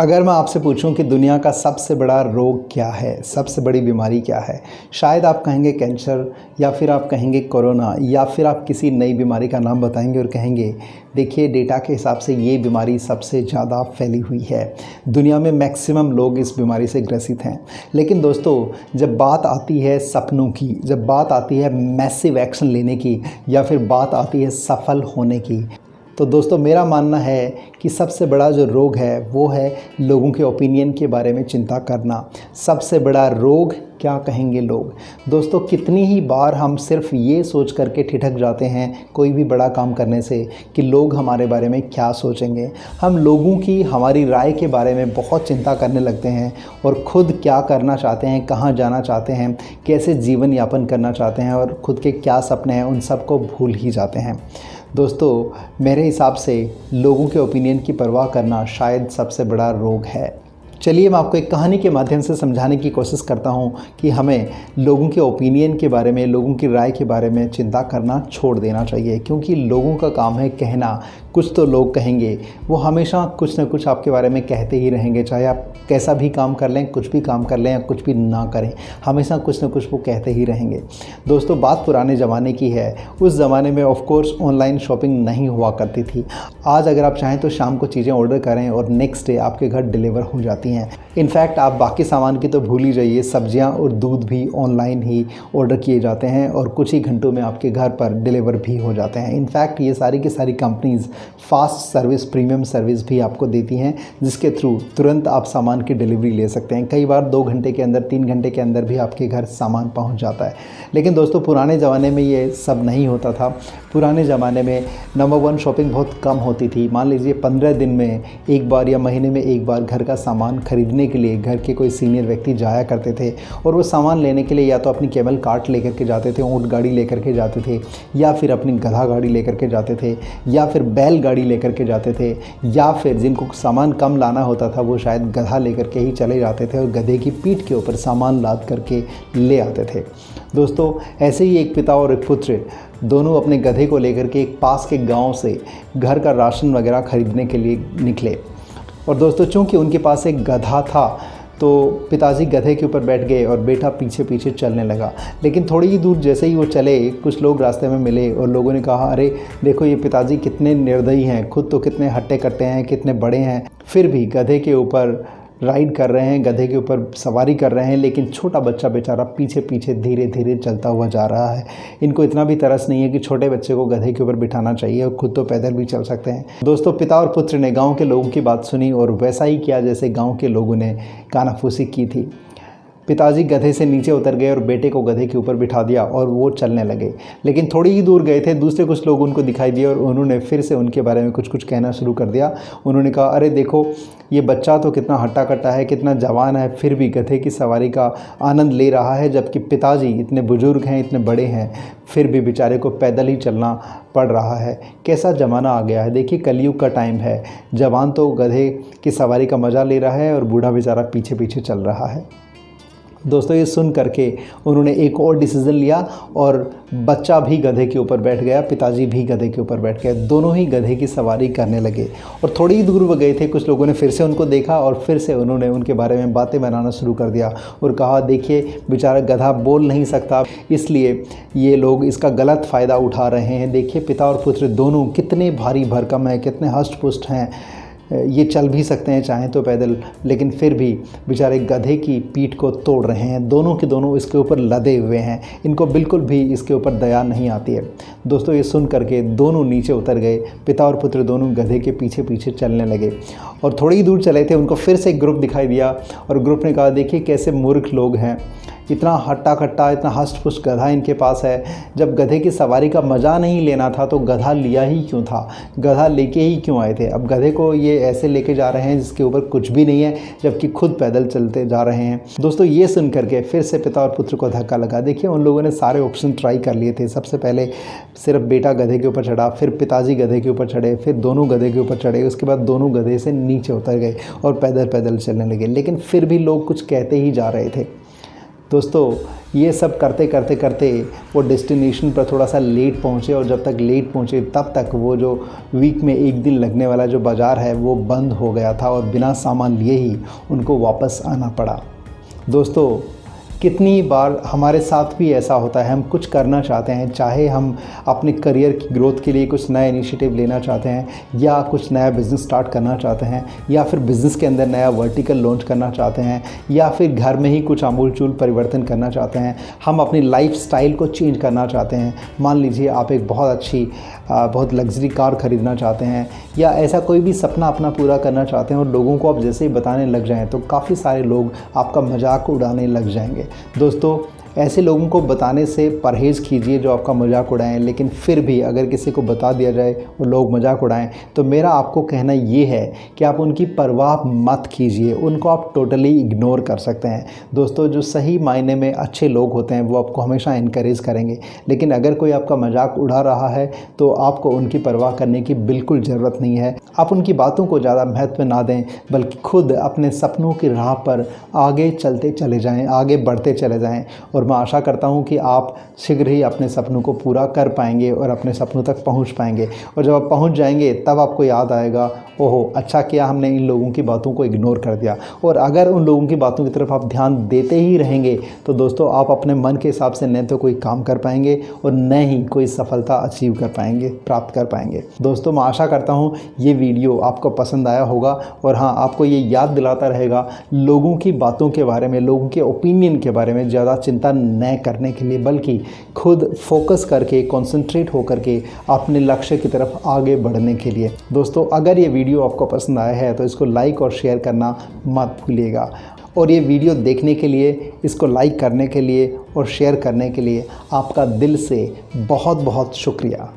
अगर मैं आपसे पूछूं कि दुनिया का सबसे बड़ा रोग क्या है, सबसे बड़ी बीमारी क्या है, शायद आप कहेंगे कैंसर या फिर आप कहेंगे कोरोना या फिर आप किसी नई बीमारी का नाम बताएंगे और कहेंगे देखिए डेटा के हिसाब से ये बीमारी सबसे ज़्यादा फैली हुई है। दुनिया में मैक्सिमम लोग इस बीमारी से ग्रसित हैं। लेकिन दोस्तों, जब बात आती है सपनों की, जब बात आती है मैसिव एक्शन लेने की या फिर बात आती है सफल होने की, तो दोस्तों मेरा मानना है कि सबसे बड़ा जो रोग है वो है लोगों के ओपिनियन के बारे में चिंता करना। सबसे बड़ा रोग क्या कहेंगे लोग। दोस्तों, कितनी ही बार हम सिर्फ ये सोच करके ठिठक जाते हैं कोई भी बड़ा काम करने से कि लोग हमारे बारे में क्या सोचेंगे। हम लोगों की हमारी राय के बारे में बहुत चिंता करने लगते हैं और ख़ुद क्या करना चाहते हैं, कहाँ जाना चाहते हैं, कैसे जीवन यापन करना चाहते हैं और ख़ुद के क्या सपने हैं, उन सब को भूल ही जाते हैं। दोस्तों, मेरे हिसाब से लोगों के ओपिनियन की परवाह करना शायद सबसे बड़ा रोग है। चलिए मैं आपको एक कहानी के माध्यम से समझाने की कोशिश करता हूँ कि हमें लोगों के ओपिनियन के बारे में, लोगों की राय के बारे में चिंता करना छोड़ देना चाहिए, क्योंकि लोगों का काम है कहना। कुछ तो लोग कहेंगे, वो हमेशा कुछ ना कुछ आपके बारे में कहते ही रहेंगे, चाहे आप कैसा भी काम कर लें, कुछ भी काम कर लें या कुछ भी ना करें, हमेशा कुछ ना कुछ वो कहते ही रहेंगे। दोस्तों, बात पुराने ज़माने की है। उस ज़माने में ऑफ कोर्स ऑनलाइन शॉपिंग नहीं हुआ करती थी। आज अगर आप चाहें तो शाम को चीज़ें ऑर्डर करें और नेक्स्ट डे आपके घर डिलीवर हो जाती हैं। इनफैक्ट आप बाकी सामान की तो भूल ही जाइए, सब्जियां और दूध भी ऑनलाइन ही ऑर्डर किए जाते हैं और कुछ ही घंटों में आपके घर पर डिलीवर भी हो जाते हैं। इनफैक्ट ये सारी की सारी companies fast service, premium service भी आपको देती हैं, जिसके थ्रू तुरंत आप सामान की डिलीवरी ले सकते हैं। कई बार 2 घंटे के अंदर, 3 घंटे के अंदर भी आपके घर सामान पहुंच जाता है। लेकिन दोस्तों, पुराने ज़माने में ये सब नहीं होता था। पुराने ज़माने में नंबर 1 शॉपिंग बहुत कम होती थी। मान लीजिए 15 दिन में एक बार या महीने में एक बार घर का सामान खरीदने के लिए घर के कोई सीनियर व्यक्ति जाया करते थे और वो सामान लेने के लिए या तो अपनी केबल कार्ट लेकर के जाते थे, ऊँट गाड़ी लेकर के जाते थे, या फिर अपनी गधा गाड़ी लेकर के जाते थे, या फिर बैल गाड़ी लेकर के जाते थे, या फिर जिनको सामान कम लाना होता था वो शायद गधा लेकर के ही चले जाते थे और गधे की पीठ के ऊपर सामान लाद करके ले आते थे। दोस्तों, ऐसे ही एक पिता और एक पुत्र दोनों अपने गधे को लेकर के एक पास के गांव से घर का राशन वगैरह खरीदने के लिए निकले। और दोस्तों, चूंकि उनके पास एक गधा था तो पिताजी गधे के ऊपर बैठ गए और बेटा पीछे पीछे चलने लगा। लेकिन थोड़ी ही दूर जैसे ही वो चले, कुछ लोग रास्ते में मिले और लोगों ने कहा, अरे देखो ये पिताजी कितने निर्दयी हैं, खुद तो कितने हट्टे कट्टे हैं, कितने बड़े हैं, फिर भी गधे के ऊपर राइड कर रहे हैं, गधे के ऊपर सवारी कर रहे हैं, लेकिन छोटा बच्चा बेचारा पीछे पीछे धीरे धीरे चलता हुआ जा रहा है। इनको इतना भी तरस नहीं है कि छोटे बच्चे को गधे के ऊपर बिठाना चाहिए और खुद तो पैदल भी चल सकते हैं। दोस्तों, पिता और पुत्र ने गांव के लोगों की बात सुनी और वैसा ही किया जैसे गांव के लोगों ने कानाफूसी की थी। पिताजी गधे से नीचे उतर गए और बेटे को गधे के ऊपर बिठा दिया और वो चलने लगे। लेकिन थोड़ी ही दूर गए थे, दूसरे कुछ लोग उनको दिखाई दिए और उन्होंने फिर से उनके बारे में कुछ कुछ कहना शुरू कर दिया। उन्होंने कहा, अरे देखो ये बच्चा तो कितना हट्टा कट्टा है, कितना जवान है, फिर भी गधे की सवारी का आनंद ले रहा है, जबकि पिताजी इतने बुजुर्ग हैं, इतने बड़े हैं, फिर भी बेचारे को पैदल ही चलना पड़ रहा है। कैसा ज़माना आ गया है। देखिए, कलयुग का टाइम है। जवान तो गधे की सवारी का मज़ा ले रहा है और बूढ़ा बेचारा पीछे पीछे चल रहा है। दोस्तों, ये सुन करके उन्होंने एक और डिसीज़न लिया और बच्चा भी गधे के ऊपर बैठ गया, पिताजी भी गधे के ऊपर बैठ गए, दोनों ही गधे की सवारी करने लगे। और थोड़ी ही दूर वो गए थे, कुछ लोगों ने फिर से उनको देखा और फिर से उन्होंने उनके बारे में बातें बनाना शुरू कर दिया और कहा, देखिए बेचारा गधा बोल नहीं सकता, इसलिए ये लोग इसका गलत फ़ायदा उठा रहे हैं। देखिए पिता और पुत्र दोनों कितने भारी भरकम हैं, कितने हष्ट पुष्ट हैं, ये चल भी सकते हैं चाहें तो पैदल, लेकिन फिर भी बेचारे गधे की पीठ को तोड़ रहे हैं। दोनों के दोनों इसके ऊपर लदे हुए हैं, इनको बिल्कुल भी इसके ऊपर दया नहीं आती है। दोस्तों, ये सुन करके दोनों नीचे उतर गए। पिता और पुत्र दोनों गधे के पीछे पीछे चलने लगे और थोड़ी ही दूर चले थे, उनको फिर से एक ग्रुप दिखाई दिया और ग्रुप ने कहा, देखिए कैसे मूर्ख लोग हैं, इतना हट्टा कट्टा, इतना हष्ट पुष्ट गधा इनके पास है। जब गधे की सवारी का मज़ा नहीं लेना था तो गधा लिया ही क्यों था, गधा लेके ही क्यों आए थे। अब गधे को ये ऐसे लेके जा रहे हैं जिसके ऊपर कुछ भी नहीं है, जबकि खुद पैदल चलते जा रहे हैं। दोस्तों, ये सुन करके फिर से पिता और पुत्र को धक्का लगा। देखिए, उन लोगों ने सारे ऑप्शन ट्राई कर लिए थे। सबसे पहले सिर्फ बेटा गधे के ऊपर चढ़ा, फिर पिताजी गधे के ऊपर चढ़े, फिर दोनों गधे के ऊपर चढ़े, उसके बाद दोनों गधे से नीचे उतर गए और पैदल पैदल चलने लगे। लेकिन फिर भी लोग कुछ कहते ही जा रहे थे। दोस्तों ये सब करते करते करते वो डेस्टिनेशन पर थोड़ा सा लेट पहुँचे, और जब तक लेट पहुँचे तब तक वो जो वीक में एक दिन लगने वाला जो बाज़ार है वो बंद हो गया था, और बिना सामान लिए ही उनको वापस आना पड़ा। दोस्तों कितनी बार हमारे साथ भी ऐसा होता है, हम कुछ करना चाहते हैं, चाहे हम अपने करियर की ग्रोथ के लिए कुछ नया इनिशिएटिव लेना चाहते हैं, या कुछ नया बिज़नेस स्टार्ट करना चाहते हैं, या फिर बिज़नेस के अंदर नया वर्टिकल लॉन्च करना चाहते हैं, या फिर घर में ही कुछ आमूल-चूल परिवर्तन करना चाहते हैं, हम अपनी लाइफ़स्टाइल को चेंज करना चाहते हैं। मान लीजिए आप एक बहुत अच्छी बहुत लग्ज़री कार ख़रीदना चाहते हैं, या ऐसा कोई भी सपना अपना पूरा करना चाहते हैं, और लोगों को आप जैसे ही बताने लग जाएँ तो काफ़ी सारे लोग आपका मजाक उड़ाने लग जाएंगे। दोस्तों ऐसे लोगों को बताने से परहेज़ कीजिए जो आपका मजाक उड़ाएं, लेकिन फिर भी अगर किसी को बता दिया जाए और लोग मजाक उड़ाएं तो मेरा आपको कहना ये है कि आप उनकी परवाह मत कीजिए, उनको आप टोटली इग्नोर कर सकते हैं। दोस्तों जो सही मायने में अच्छे लोग होते हैं वो आपको हमेशा इनकरेज करेंगे, लेकिन अगर कोई आपका मजाक उड़ा रहा है तो आपको उनकी परवाह करने की बिल्कुल ज़रूरत नहीं है। आप उनकी बातों को ज़्यादा महत्व ना दें, बल्कि खुद अपने सपनों की राह पर आगे चलते चले जाएँ, आगे बढ़ते चले जाएँ, और मैं आशा करता हूँ कि आप शीघ्र ही अपने सपनों को पूरा कर पाएंगे और अपने सपनों तक पहुँच पाएंगे। और जब आप पहुँच जाएंगे तब आपको याद आएगा, ओहो अच्छा किया हमने इन लोगों की बातों को इग्नोर कर दिया। और अगर उन लोगों की बातों की तरफ आप ध्यान देते ही रहेंगे तो दोस्तों आप अपने मन के हिसाब से न तो कोई काम कर पाएंगे और न ही कोई सफलता अचीव कर पाएंगे, प्राप्त कर पाएंगे। दोस्तों मैं आशा करता हूँ ये वीडियो आपको पसंद आया होगा, और हाँ आपको ये याद दिलाता रहेगा लोगों की बातों के बारे में, लोगों के ओपिनियन के बारे में ज़्यादा चिंता न करने के लिए, बल्कि खुद फोकस करके कंसंट्रेट होकर के अपने लक्ष्य की तरफ आगे बढ़ने के लिए। दोस्तों अगर ये वीडियो आपको पसंद आया है तो इसको लाइक और शेयर करना मत भूलिएगा, और ये वीडियो देखने के लिए, इसको लाइक करने के लिए और शेयर करने के लिए आपका दिल से बहुत बहुत शुक्रिया।